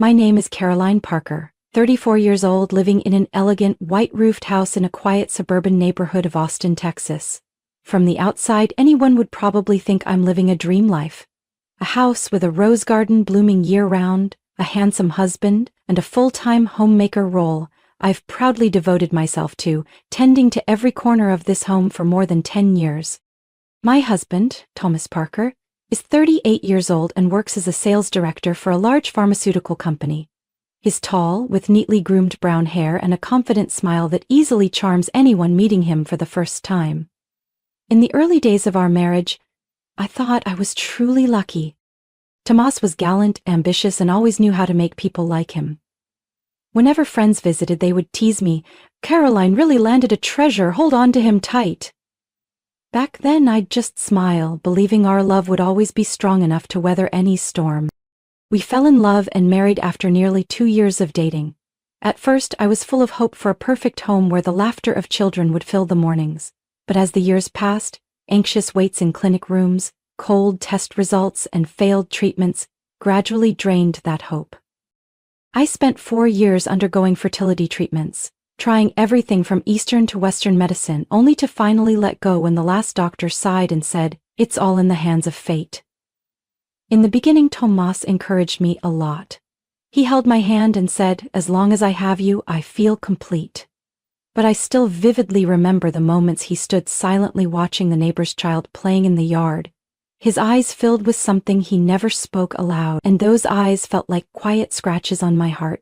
My name is Caroline Parker, 34 years old, living in an elegant, white-roofed house in a quiet suburban neighborhood of Austin, Texas. From the outside, anyone would probably think I'm living a dream life. A house with a rose garden blooming year-round, a handsome husband, and a full-time homemaker role I've proudly devoted myself to, tending to every corner of this home for more than 10 years. My husband, Thomas Parker, is 38 years old and works as a sales director for a large pharmaceutical company. He's tall, with neatly groomed brown hair and a confident smile that easily charms anyone meeting him for the first time. In the early days of our marriage, I thought I was truly lucky. Tomas was gallant, ambitious, and always knew how to make people like him. Whenever friends visited, they would tease me, "Caroline really landed a treasure, hold on to him tight." Back then, I'd just smile, believing our love would always be strong enough to weather any storm. We fell in love and married after nearly 2 years of dating. At first, I was full of hope for a perfect home where the laughter of children would fill the mornings. But as the years passed, anxious waits in clinic rooms, cold test results, and failed treatments gradually drained that hope. I spent 4 years undergoing fertility treatments, trying everything from Eastern to Western medicine, only to finally let go when the last doctor sighed and said, "It's all in the hands of fate." In the beginning, Tomas encouraged me a lot. He held my hand and said, "As long as I have you, I feel complete." But I still vividly remember the moments he stood silently watching the neighbor's child playing in the yard. His eyes filled with something he never spoke aloud, and those eyes felt like quiet scratches on my heart.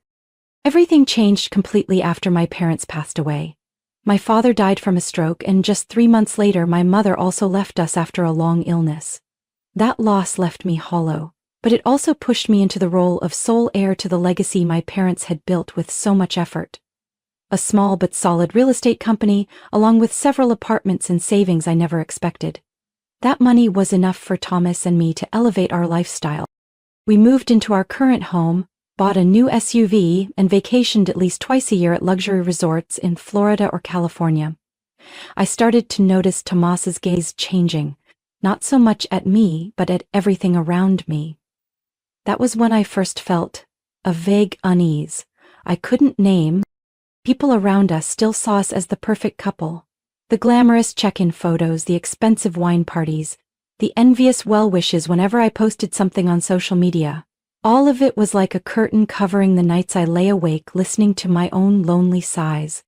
Everything changed completely after my parents passed away. My father died from a stroke, and just 3 months later, my mother also left us after a long illness. That loss left me hollow, but it also pushed me into the role of sole heir to the legacy my parents had built with so much effort. A small but solid real estate company, along with several apartments and savings I never expected. That money was enough for Thomas and me to elevate our lifestyle. We moved into our current home, bought a new SUV, and vacationed at least twice a year at luxury resorts in Florida or California. I started to notice Tomas's gaze changing, not so much at me, but at everything around me. That was when I first felt a vague unease I couldn't name. People around us still saw us as the perfect couple. The glamorous check-in photos, the expensive wine parties, the envious well-wishes whenever I posted something on social media. All of it was like a curtain covering the nights I lay awake listening to my own lonely sighs.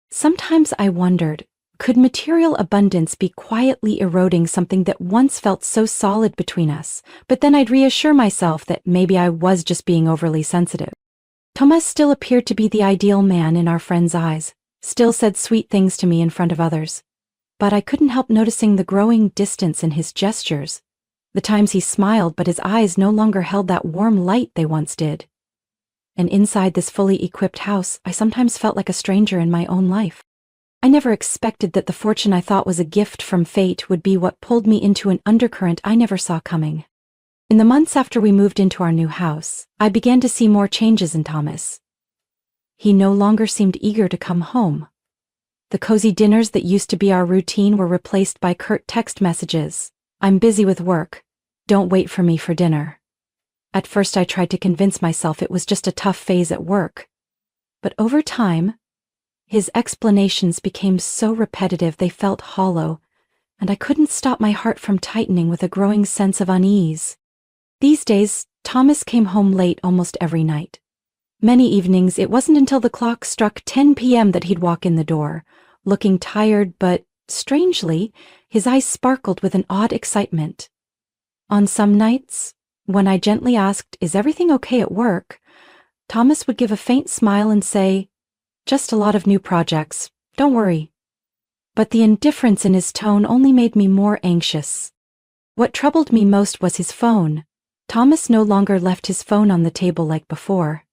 Sometimes I wondered, could material abundance be quietly eroding something that once felt so solid between us? But then I'd reassure myself that maybe I was just being overly sensitive. Thomas still appeared to be the ideal man in our friends' eyes, still said sweet things to me in front of others. But I couldn't help noticing the growing distance in his gestures. The times he smiled, but his eyes no longer held that warm light they once did. And inside this fully equipped house, I sometimes felt like a stranger in my own life. I never expected that the fortune I thought was a gift from fate would be what pulled me into an undercurrent I never saw coming. In the months after we moved into our new house, I began to see more changes in Thomas. He no longer seemed eager to come home. The cozy dinners that used to be our routine were replaced by curt text messages. "I'm busy with work. Don't wait for me for dinner." At first I tried to convince myself it was just a tough phase at work. But over time, his explanations became so repetitive they felt hollow, and I couldn't stop my heart from tightening with a growing sense of unease. These days, Thomas came home late almost every night. Many evenings, it wasn't until the clock struck 10 p.m. that he'd walk in the door, looking tired, but, strangely, his eyes sparkled with an odd excitement. On some nights, when I gently asked, "Is everything okay at work?" Thomas would give a faint smile and say, "Just a lot of new projects, don't worry." But the indifference in his tone only made me more anxious. What troubled me most was his phone. Thomas no longer left his phone on the table like before.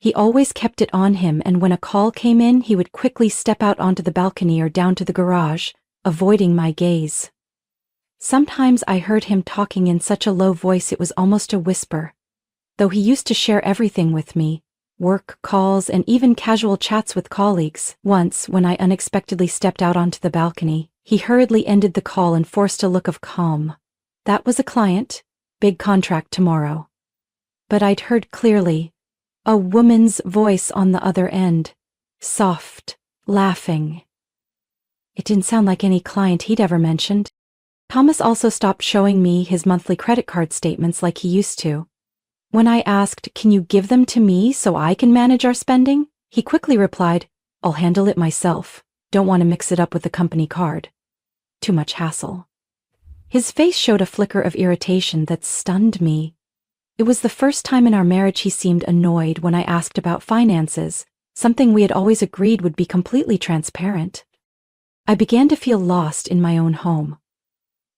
He always kept it on him, and when a call came in, he would quickly step out onto the balcony or down to the garage, avoiding my gaze. Sometimes I heard him talking in such a low voice it was almost a whisper. Though he used to share everything with me, work, calls, and even casual chats with colleagues, once, when I unexpectedly stepped out onto the balcony, he hurriedly ended the call and forced a look of calm. "That was a client. Big contract tomorrow." But I'd heard clearly, A woman's voice on the other end. Soft, laughing. It didn't sound like any client he'd ever mentioned. Thomas also stopped showing me his monthly credit card statements like he used to. When I asked, "Can you give them to me so I can manage our spending?" he quickly replied, "I'll handle it myself. Don't want to mix it up with the company card. Too much hassle." His face showed a flicker of irritation that stunned me. It was the first time in our marriage he seemed annoyed when I asked about finances, something we had always agreed would be completely transparent. I began to feel lost in my own home.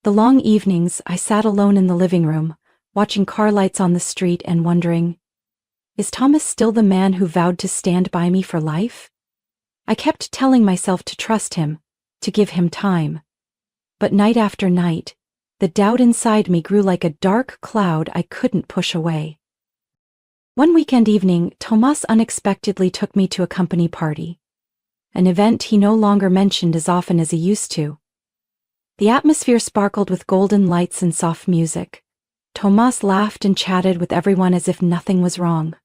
The long evenings, I sat alone in the living room, watching car lights on the street and wondering, is Thomas still the man who vowed to stand by me for life? I kept telling myself to trust him, to give him time. But night after night, the doubt inside me grew like a dark cloud I couldn't push away. One weekend evening, Thomas unexpectedly took me to a company party, an event he no longer mentioned as often as he used to. The atmosphere sparkled with golden lights and soft music. Thomas laughed and chatted with everyone as if nothing was wrong.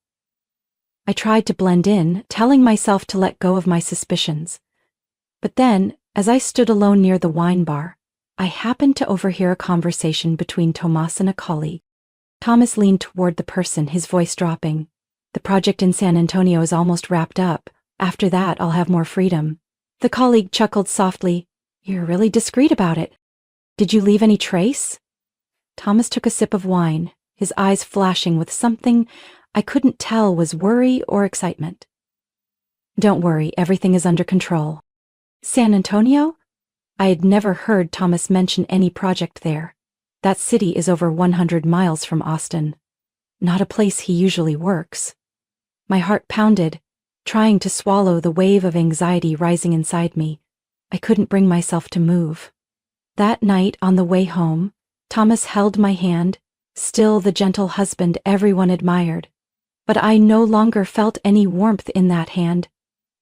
I tried to blend in, telling myself to let go of my suspicions. But then, as I stood alone near the wine bar, I happened to overhear a conversation between Thomas and a colleague. Thomas leaned toward the person, his voice dropping. "The project in San Antonio is almost wrapped up. After that, I'll have more freedom." The colleague chuckled softly. "You're really discreet about it. Did you leave any trace?" Thomas took a sip of wine, his eyes flashing with something I couldn't tell was worry or excitement. "Don't worry, everything is under control." San Antonio? I had never heard Thomas mention any project there. That city is over 100 miles from Austin. Not a place he usually works. My heart pounded, trying to swallow the wave of anxiety rising inside me. I couldn't bring myself to move. That night on the way home, Thomas held my hand, still the gentle husband everyone admired. But I no longer felt any warmth in that hand,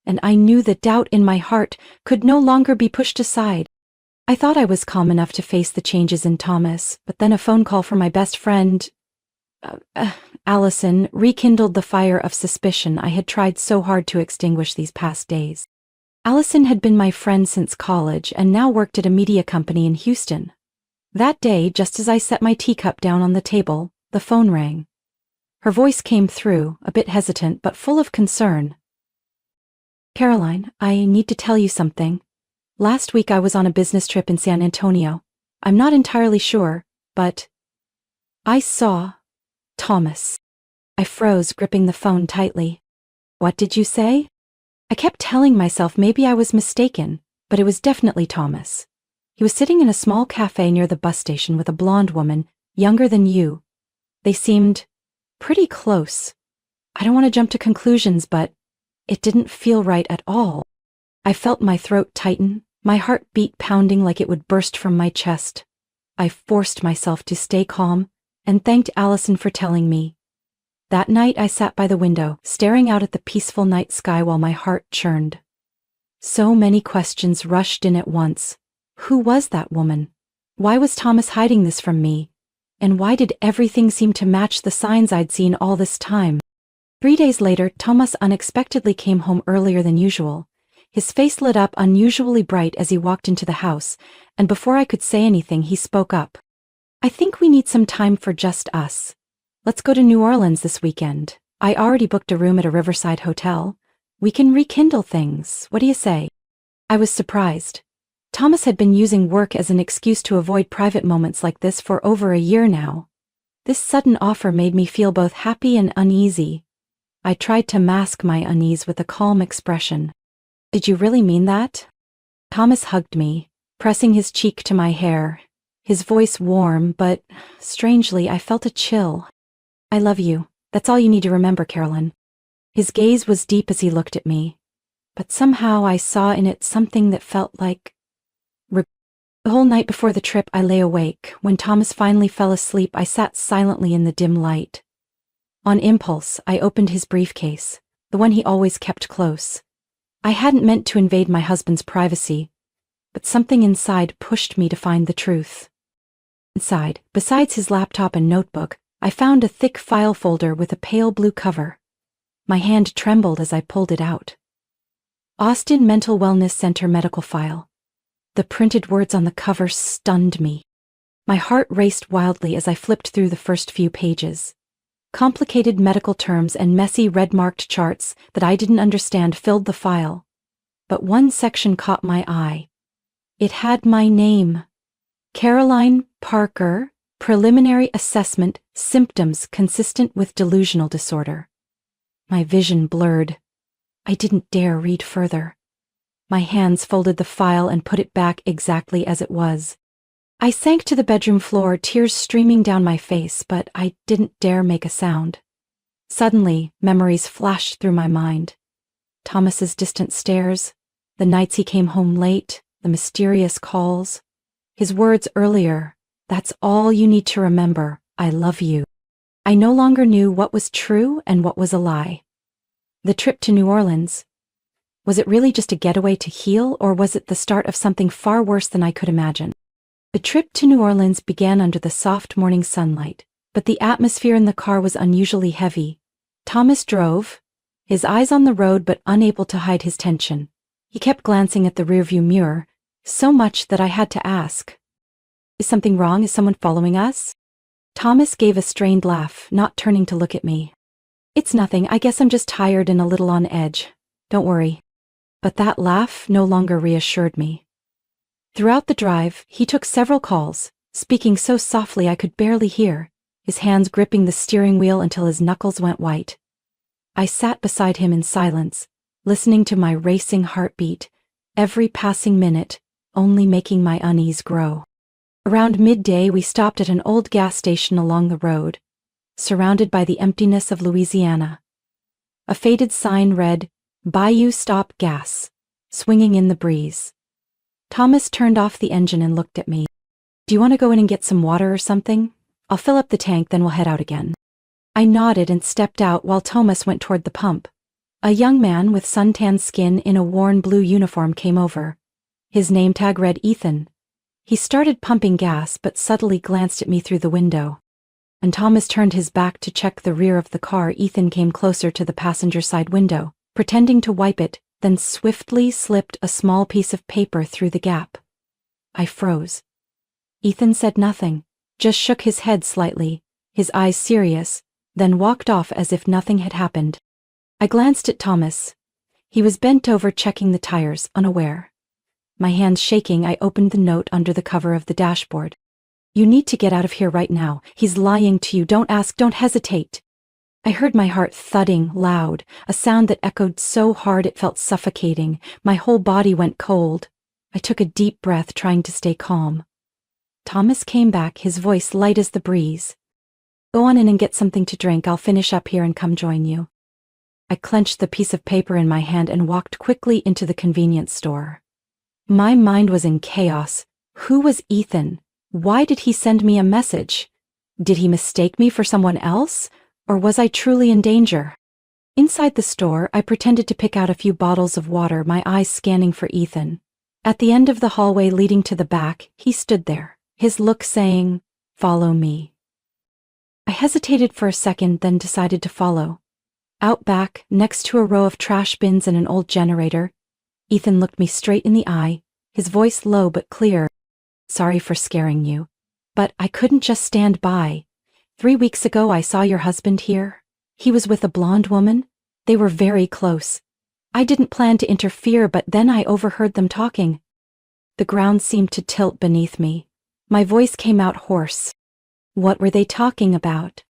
and I knew the doubt in my heart could no longer be pushed aside. I thought I was calm enough to face the changes in Thomas, but then a phone call from my best friend, Allison, rekindled the fire of suspicion I had tried so hard to extinguish these past days. Allison had been my friend since college and now worked at a media company in Houston. That day, just as I set my teacup down on the table, the phone rang. Her voice came through, a bit hesitant but full of concern. "Caroline, I need to tell you something. Last week I was on a business trip in San Antonio. I'm not entirely sure, but I saw Thomas." I froze, gripping the phone tightly. "What did you say?" I kept telling myself maybe I was mistaken, but it was definitely Thomas. He was sitting in a small cafe near the bus station with a blonde woman, younger than you. They seemed pretty close. I don't want to jump to conclusions, but it didn't feel right at all. I felt my throat tighten, my heart beat pounding like it would burst from my chest. I forced myself to stay calm and thanked Allison for telling me. That night I sat by the window, staring out at the peaceful night sky while my heart churned. So many questions rushed in at once. Who was that woman? Why was Thomas hiding this from me? And why did everything seem to match the signs I'd seen all this time? 3 days later, Thomas unexpectedly came home earlier than usual. His face lit up unusually bright as he walked into the house, and before I could say anything, he spoke up. "I think we need some time for just us. Let's go to New Orleans this weekend. I already booked a room at a riverside hotel. We can rekindle things. What do you say?" I was surprised. Thomas had been using work as an excuse to avoid private moments like this for over a year now. This sudden offer made me feel both happy and uneasy. I tried to mask my unease with a calm expression. "Did you really mean that?" Thomas hugged me, pressing his cheek to my hair, his voice warm, but strangely I felt a chill. "I love you. That's all you need to remember, Carolyn." His gaze was deep as he looked at me, but somehow I saw in it something that felt like The whole night before the trip I lay awake. When Thomas finally fell asleep, I sat silently in the dim light. On impulse, I opened his briefcase, the one he always kept close. I hadn't meant to invade my husband's privacy, but something inside pushed me to find the truth. Inside, besides his laptop and notebook, I found a thick file folder with a pale blue cover. My hand trembled as I pulled it out. Austin Mental Wellness Center medical file. The printed words on the cover stunned me. My heart raced wildly as I flipped through the first few pages. Complicated medical terms and messy red-marked charts that I didn't understand filled the file. But one section caught my eye. It had my name. Caroline Parker, preliminary assessment, symptoms consistent with delusional disorder. My vision blurred. I didn't dare read further. My hands folded the file and put it back exactly as it was. I sank to the bedroom floor, tears streaming down my face, but I didn't dare make a sound. Suddenly, memories flashed through my mind. Thomas's distant stares, the nights he came home late, the mysterious calls. His words earlier, "That's all you need to remember, I love you." I no longer knew what was true and what was a lie. The trip to New Orleans. Was it really just a getaway to heal, or was it the start of something far worse than I could imagine? The trip to New Orleans began under the soft morning sunlight, but the atmosphere in the car was unusually heavy. Thomas drove, his eyes on the road but unable to hide his tension. He kept glancing at the rearview mirror, so much that I had to ask, "Is something wrong? Is someone following us?" Thomas gave a strained laugh, not turning to look at me. "It's nothing, I guess I'm just tired and a little on edge. Don't worry." But that laugh no longer reassured me. Throughout the drive, he took several calls, speaking so softly I could barely hear, his hands gripping the steering wheel until his knuckles went white. I sat beside him in silence, listening to my racing heartbeat, every passing minute only making my unease grow. Around midday, we stopped at an old gas station along the road, surrounded by the emptiness of Louisiana. A faded sign read, "Bayou Stop Gas," swinging in the breeze. Thomas turned off the engine and looked at me. "Do you want to go in and get some water or something? I'll fill up the tank, then we'll head out again." I nodded and stepped out while Thomas went toward the pump. A young man with suntanned skin in a worn blue uniform came over. His name tag read Ethan. He started pumping gas but subtly glanced at me through the window. When Thomas turned his back to check the rear of the car, Ethan came closer to the passenger side window, pretending to wipe it, then swiftly slipped a small piece of paper through the gap. I froze. Ethan said nothing, just shook his head slightly, his eyes serious, then walked off as if nothing had happened. I glanced at Thomas. He was bent over checking the tires, unaware. My hands shaking, I opened the note under the cover of the dashboard. "You need to get out of here right now. He's lying to you. Don't ask, don't hesitate." I heard my heart thudding loud, a sound that echoed so hard it felt suffocating. My whole body went cold. I took a deep breath, trying to stay calm. Thomas came back, his voice light as the breeze. "Go on in and get something to drink. I'll finish up here and come join you." I clenched the piece of paper in my hand and walked quickly into the convenience store. My mind was in chaos. Who was Ethan? Why did he send me a message? Did he mistake me for someone else? Or was I truly in danger? Inside the store, I pretended to pick out a few bottles of water, my eyes scanning for Ethan. At the end of the hallway leading to the back, he stood there, his look saying, "Follow me." I hesitated for a second, then decided to follow. Out back, next to a row of trash bins and an old generator, Ethan looked me straight in the eye, his voice low but clear. "Sorry for scaring you, but I couldn't just stand by. 3 weeks ago I saw your husband here. He was with a blonde woman. They were very close. I didn't plan to interfere, but then I overheard them talking." The ground seemed to tilt beneath me. My voice came out hoarse. "What were they talking about?"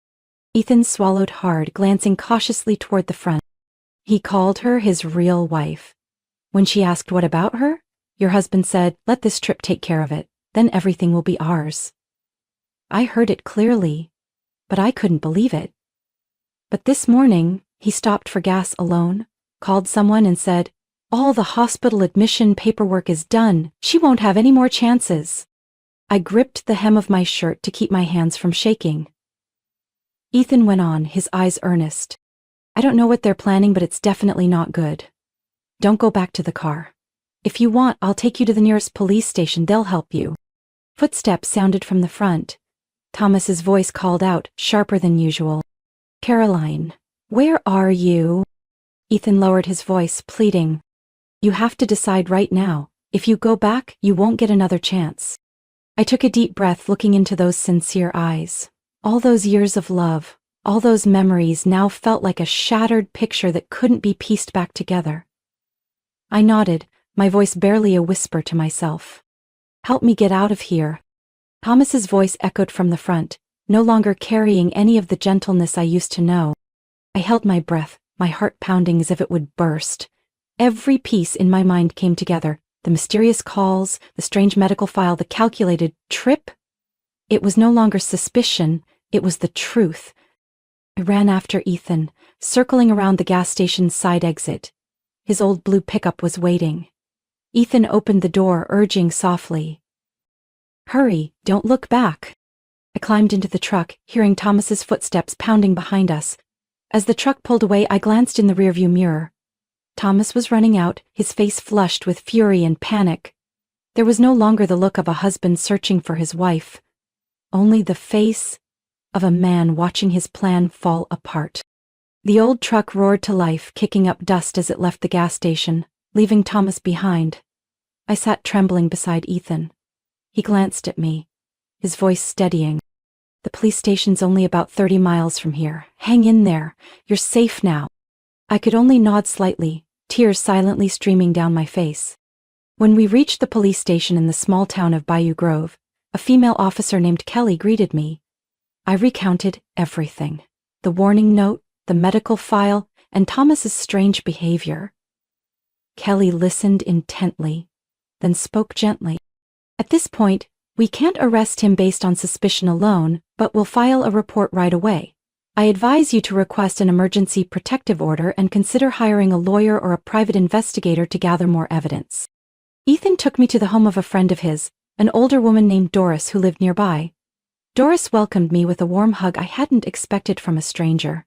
Ethan swallowed hard, glancing cautiously toward the front. "He called her his real wife. When she asked what about her, your husband said, 'Let this trip take care of it, then everything will be ours.' I heard it clearly, but I couldn't believe it. But this morning, he stopped for gas alone, called someone and said, 'All the hospital admission paperwork is done. She won't have any more chances.'" I gripped the hem of my shirt to keep my hands from shaking. Ethan went on, his eyes earnest. "I don't know what they're planning, but it's definitely not good. Don't go back to the car. If you want, I'll take you to the nearest police station. They'll help you." Footsteps sounded from the front. Thomas's voice called out, sharper than usual. "Caroline." Where are you? Ethan lowered his voice, pleading. You have to decide right now. If you go back, you won't get another chance. I took a deep breath, looking into those sincere eyes. All those years of love, all those memories now felt like a shattered picture that couldn't be pieced back together. I nodded, my voice barely a whisper to myself. Help me get out of here. Thomas's voice echoed from the front, no longer carrying any of the gentleness I used to know. I held my breath, my heart pounding as if it would burst. Every piece in my mind came together, the mysterious calls, the strange medical file, the calculated trip. It was no longer suspicion, it was the truth. I ran after Ethan, circling around the gas station's side exit. His old blue pickup was waiting. Ethan opened the door, urging softly. Hurry, don't look back. I climbed into the truck, hearing Thomas's footsteps pounding behind us. As the truck pulled away, I glanced in the rearview mirror. Thomas was running out, his face flushed with fury and panic. There was no longer the look of a husband searching for his wife, only the face of a man watching his plan fall apart. The old truck roared to life, kicking up dust as it left the gas station, leaving Thomas behind. I sat trembling beside Ethan. He glanced at me, his voice steadying. The police station's only about 30 miles from here. Hang in there. You're safe now. I could only nod slightly, tears silently streaming down my face. When we reached the police station in the small town of Bayou Grove, a female officer named Kelly greeted me. I recounted everything. The warning note, the medical file, and Thomas's strange behavior. Kelly listened intently, then spoke gently. At this point, we can't arrest him based on suspicion alone, but we'll file a report right away. I advise you to request an emergency protective order and consider hiring a lawyer or a private investigator to gather more evidence. Ethan took me to the home of a friend of his, an older woman named Doris who lived nearby. Doris welcomed me with a warm hug I hadn't expected from a stranger.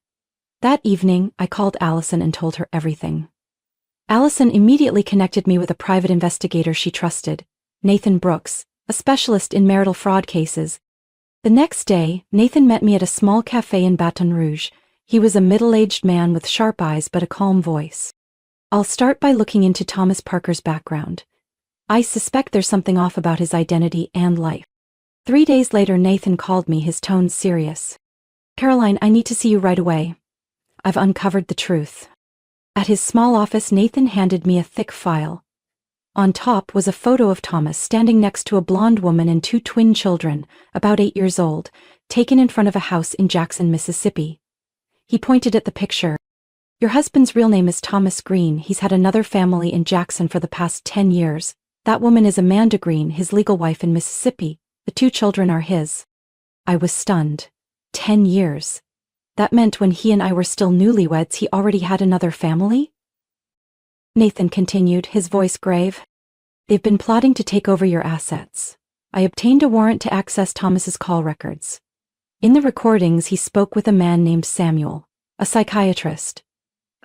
That evening, I called Allison and told her everything. Allison immediately connected me with a private investigator she trusted, Nathan Brooks, a specialist in marital fraud cases. The next day, Nathan met me at a small cafe in Baton Rouge. He was a middle-aged man with sharp eyes but a calm voice. I'll start by looking into Thomas Parker's background. I suspect there's something off about his identity and life. 3 days later, Nathan called me, his tone serious. Caroline, I need to see you right away. I've uncovered the truth. At his small office, Nathan handed me a thick file. On top was a photo of Thomas standing next to a blonde woman and 2 twin children, about 8 years old, taken in front of a house in Jackson, Mississippi. He pointed at the picture. Your husband's real name is Thomas Green. He's had another family in Jackson for the past 10 years. That woman is Amanda Green, his legal wife in Mississippi. The 2 children are his. I was stunned. 10 years. That meant when he and I were still newlyweds, he already had another family? Nathan continued, his voice grave. They've been plotting to take over your assets. I obtained a warrant to access Thomas's call records. In the recordings, he spoke with a man named Samuel, a psychiatrist,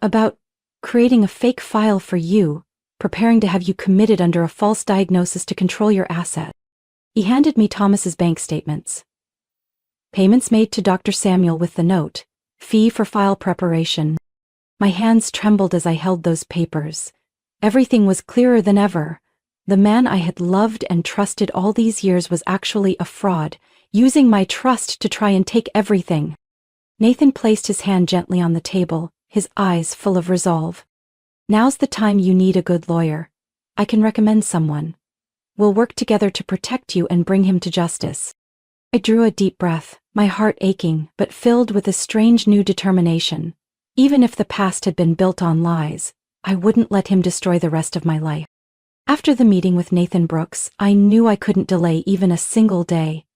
about creating a fake file for you, preparing to have you committed under a false diagnosis to control your asset. He handed me Thomas's bank statements. Payments made to Dr. Samuel with the note, fee for file preparation. My hands trembled as I held those papers. Everything was clearer than ever. The man I had loved and trusted all these years was actually a fraud, using my trust to try and take everything. Nathan placed his hand gently on the table, his eyes full of resolve. Now's the time you need a good lawyer. I can recommend someone. We'll work together to protect you and bring him to justice. I drew a deep breath, my heart aching, but filled with a strange new determination. Even if the past had been built on lies, I wouldn't let him destroy the rest of my life. After the meeting with Nathan Brooks, I knew I couldn't delay even a single day.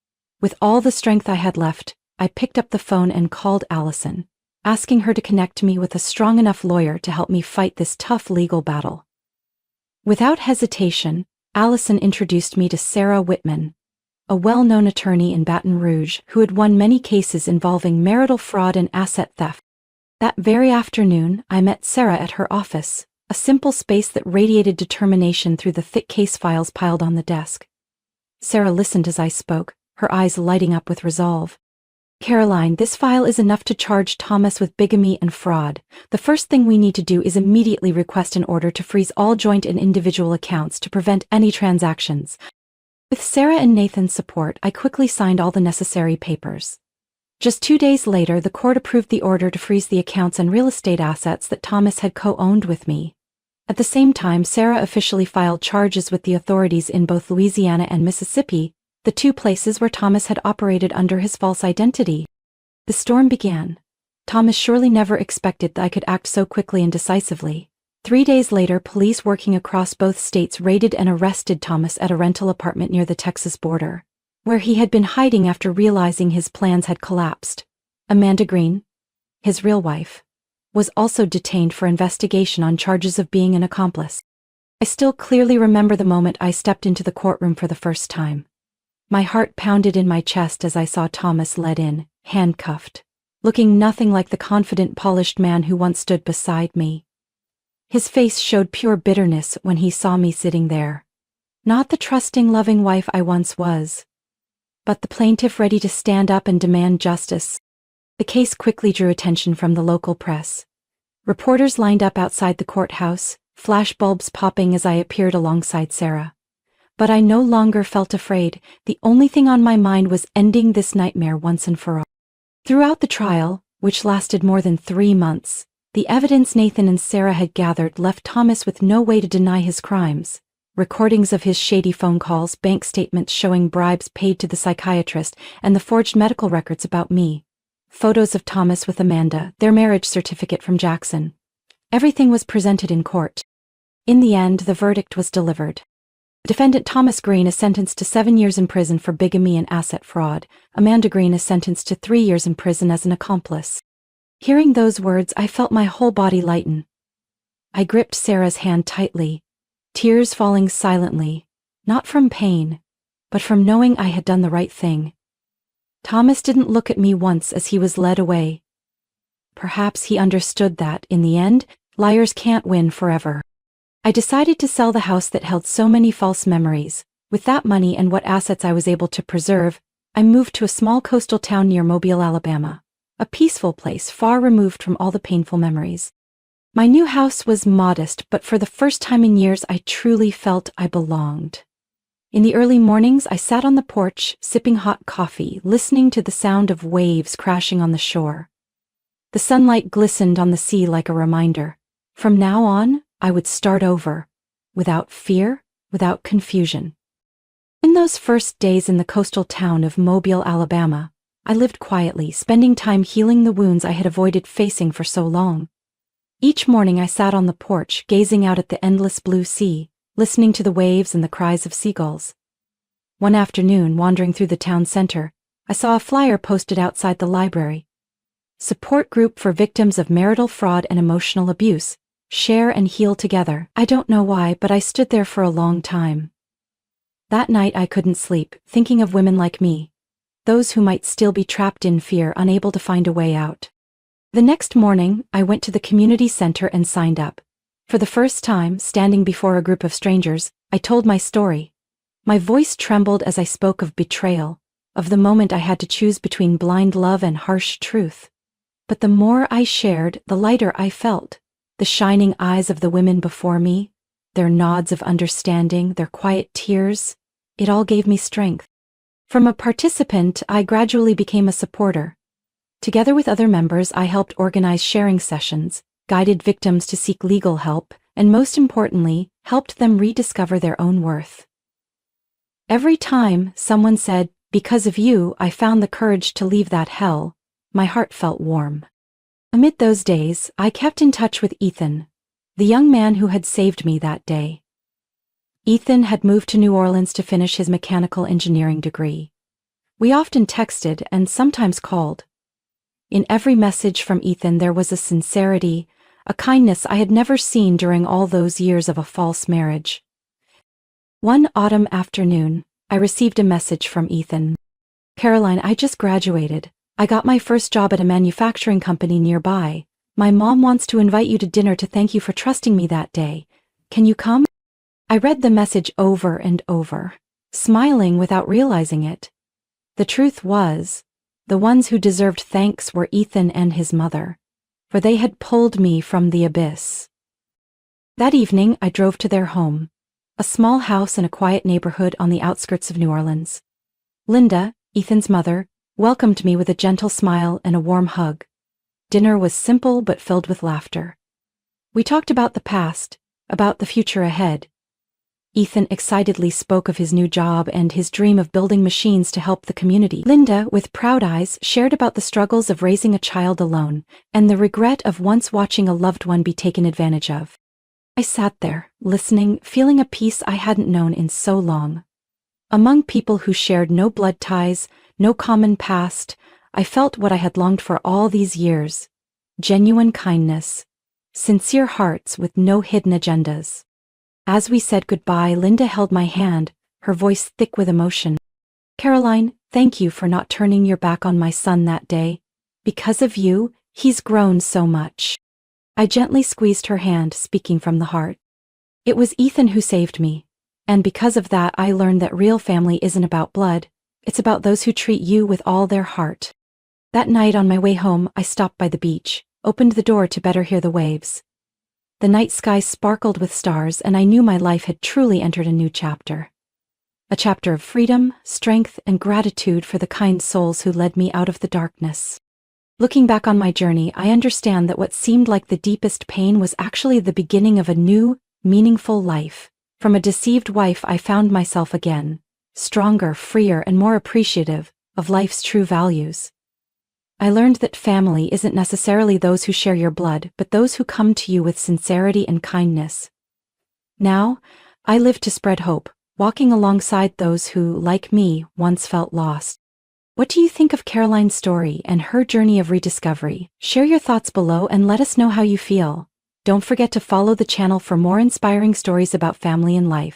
With all the strength I had left, I picked up the phone and called Allison, asking her to connect me with a strong enough lawyer to help me fight this tough legal battle. Without hesitation, Allison introduced me to Sarah Whitman, a well-known attorney in Baton Rouge who had won many cases involving marital fraud and asset theft. That very afternoon, I met Sarah at her office, a simple space that radiated determination through the thick case files piled on the desk. Sarah listened as I spoke, her eyes lighting up with resolve. Caroline, this file is enough to charge Thomas with bigamy and fraud. The first thing we need to do is immediately request an order to freeze all joint and individual accounts to prevent any transactions. With Sarah and Nathan's support, I quickly signed all the necessary papers. Just 2 days later, the court approved the order to freeze the accounts and real estate assets that Thomas had co-owned with me. At the same time, Sarah officially filed charges with the authorities in both Louisiana and Mississippi, the two places where Thomas had operated under his false identity. The storm began. Thomas surely never expected that I could act so quickly and decisively. 3 days later, police working across both states raided and arrested Thomas at a rental apartment near the Texas border, where he had been hiding after realizing his plans had collapsed. Amanda Green, his real wife, was also detained for investigation on charges of being an accomplice. I still clearly remember the moment I stepped into the courtroom for the first time. My heart pounded in my chest as I saw Thomas led in, handcuffed, looking nothing like the confident, polished man who once stood beside me. His face showed pure bitterness when he saw me sitting there. Not the trusting, loving wife I once was, but the plaintiff ready to stand up and demand justice. The case quickly drew attention from the local press. Reporters lined up outside the courthouse, flashbulbs popping as I appeared alongside Sarah. But I no longer felt afraid. The only thing on my mind was ending this nightmare once and for all. Throughout the trial, which lasted more than 3 months, the evidence Nathan and Sarah had gathered left Thomas with no way to deny his crimes. Recordings of his shady phone calls, bank statements showing bribes paid to the psychiatrist, and the forged medical records about me. Photos of Thomas with Amanda, their marriage certificate from Jackson. Everything was presented in court. In the end, the verdict was delivered. Defendant Thomas Green is sentenced to 7 years in prison for bigamy and asset fraud. Amanda Green is sentenced to 3 years in prison as an accomplice. Hearing those words, I felt my whole body lighten. I gripped Sarah's hand tightly, tears falling silently, not from pain, but from knowing I had done the right thing. Thomas didn't look at me once as he was led away. Perhaps he understood that, in the end, liars can't win forever. I decided to sell the house that held so many false memories. With that money and what assets I was able to preserve, I moved to a small coastal town near Mobile, Alabama. A peaceful place far removed from all the painful memories. My new house was modest, but for the first time in years I truly felt I belonged. In the early mornings, I sat on the porch, sipping hot coffee, listening to the sound of waves crashing on the shore. The sunlight glistened on the sea like a reminder. From now on, I would start over, without fear, without confusion. In those first days in the coastal town of Mobile, Alabama, I lived quietly, spending time healing the wounds I had avoided facing for so long. Each morning I sat on the porch, gazing out at the endless blue sea, listening to the waves and the cries of seagulls. One afternoon, wandering through the town center, I saw a flyer posted outside the library. Support group for victims of marital fraud and emotional abuse. Share and heal together. I don't know why, but I stood there for a long time. That night I couldn't sleep, thinking of women like me, those who might still be trapped in fear, unable to find a way out. The next morning, I went to the community center and signed up. For the first time, standing before a group of strangers, I told my story. My voice trembled as I spoke of betrayal, of the moment I had to choose between blind love and harsh truth. But the more I shared, the lighter I felt. The shining eyes of the women before me, their nods of understanding, their quiet tears, it all gave me strength. From a participant, I gradually became a supporter. Together with other members, I helped organize sharing sessions, guided victims to seek legal help, and most importantly, helped them rediscover their own worth. Every time someone said, "Because of you, I found the courage to leave that hell," my heart felt warm. Amid those days, I kept in touch with Ethan, the young man who had saved me that day. Ethan had moved to New Orleans to finish his mechanical engineering degree. We often texted and sometimes called. In every message from Ethan there was a sincerity, a kindness I had never seen during all those years of a false marriage. One autumn afternoon, I received a message from Ethan. "Caroline, I just graduated. I got my first job at a manufacturing company nearby. My mom wants to invite you to dinner to thank you for trusting me that day. Can you come?" I read the message over and over, smiling without realizing it. The truth was, The ones who deserved thanks were Ethan and his mother, for they had pulled me from the abyss. That evening, I drove to their home, a small house in a quiet neighborhood on the outskirts of New Orleans. Linda, Ethan's mother, welcomed me with a gentle smile and a warm hug. Dinner was simple but filled with laughter. We talked about the past, about the future ahead. Ethan excitedly spoke of his new job and his dream of building machines to help the community. Linda, with proud eyes, shared about the struggles of raising a child alone and the regret of once watching a loved one be taken advantage of. I sat there, listening, feeling a peace I hadn't known in so long. Among people who shared no blood ties, no common past, I felt what I had longed for all these years: genuine kindness, sincere hearts with no hidden agendas. As we said goodbye, Linda held my hand, her voice thick with emotion. "Caroline, thank you for not turning your back on my son that day. Because of you, he's grown so much." I gently squeezed her hand, speaking from the heart. It was Ethan who saved me, and because of that I learned that real family isn't about blood, it's about those who treat you with all their heart. That night on my way home, I stopped by the beach, opened the door to better hear the waves. The night sky sparkled with stars, and I knew my life had truly entered a new chapter. A chapter of freedom, strength, and gratitude for the kind souls who led me out of the darkness. Looking back on my journey, I understand that what seemed like the deepest pain was actually the beginning of a new, meaningful life. From a deceived wife, I found myself again, stronger, freer, and more appreciative of life's true values. I learned that family isn't necessarily those who share your blood, but those who come to you with sincerity and kindness. Now, I live to spread hope, walking alongside those who, like me, once felt lost. What do you think of Caroline's story and her journey of rediscovery? Share your thoughts below and let us know how you feel. Don't forget to follow the channel for more inspiring stories about family and life.